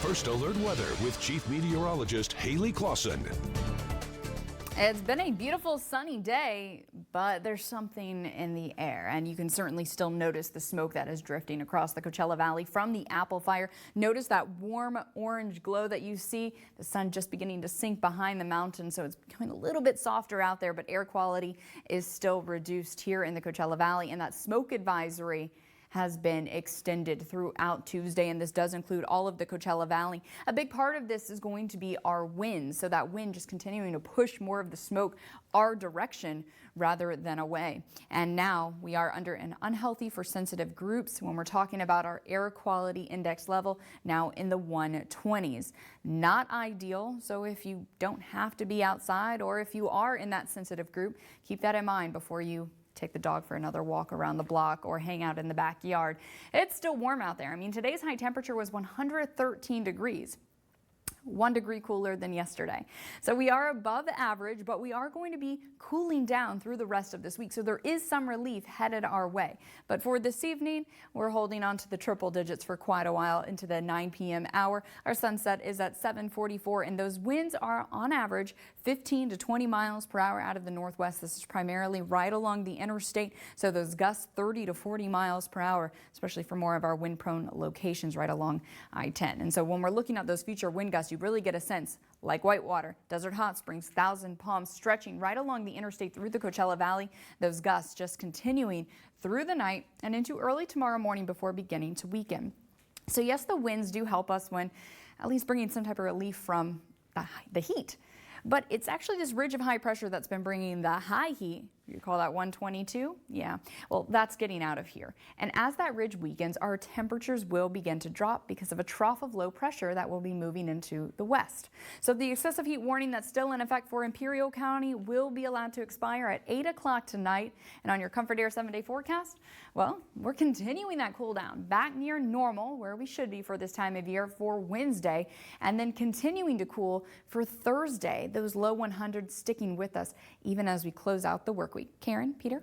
First Alert Weather with Chief Meteorologist Haley Clausen. It's been a beautiful sunny day, but there's something in the air, and you can certainly still notice the smoke that is drifting across the Coachella Valley from the Apple Fire. Notice that warm orange glow that you see. The sun just beginning to sink behind the mountain, so it's becoming a little bit softer out there, but air quality is still reduced here in the Coachella Valley, and that smoke advisory has been extended throughout Tuesday, and this does include all of the Coachella Valley. A big part of this is going to be our winds, so that wind just continuing to push more of the smoke our direction rather than away. And now we are under an unhealthy for sensitive groups when we're talking about our air quality index level now in the 120s. Not ideal, so if you don't have to be outside or if you are in that sensitive group, keep that in mind before you take the dog for another walk around the block or hang out in the backyard. It's still warm out there. I mean, today's high temperature was 113 degrees. 1 degree cooler than yesterday. So we are above average, but we are going to be cooling down through the rest of this week. So there is some relief headed our way. But for this evening, we're holding on to the triple digits for quite a while into the 9 p.m. hour. Our sunset is at 7:44, and those winds are on average 15 to 20 miles per hour out of the northwest. This is primarily right along the interstate. So those gusts 30 to 40 miles per hour, especially for more of our wind prone locations right along I-10. And so when we're looking at those future wind gusts, you really get a sense, like Whitewater, Desert Hot Springs, Thousand Palms, stretching right along the interstate through the Coachella Valley. Those gusts just continuing through the night and into early tomorrow morning before beginning to weaken. So yes, the winds do help us when at least bringing some type of relief from the heat. But it's actually this ridge of high pressure that's been bringing the high heat. You call that 122? Yeah, well, that's getting out of here. And as that ridge weakens, our temperatures will begin to drop because of a trough of low pressure that will be moving into the west. So the excessive heat warning that's still in effect for Imperial County will be allowed to expire at 8 o'clock tonight. And on your Comfort Air 7-day forecast, well, we're continuing that cool down back near normal, where we should be for this time of year for Wednesday, and then continuing to cool for Thursday. Those low 100s sticking with us even as we close out the work week. Karen, Peter?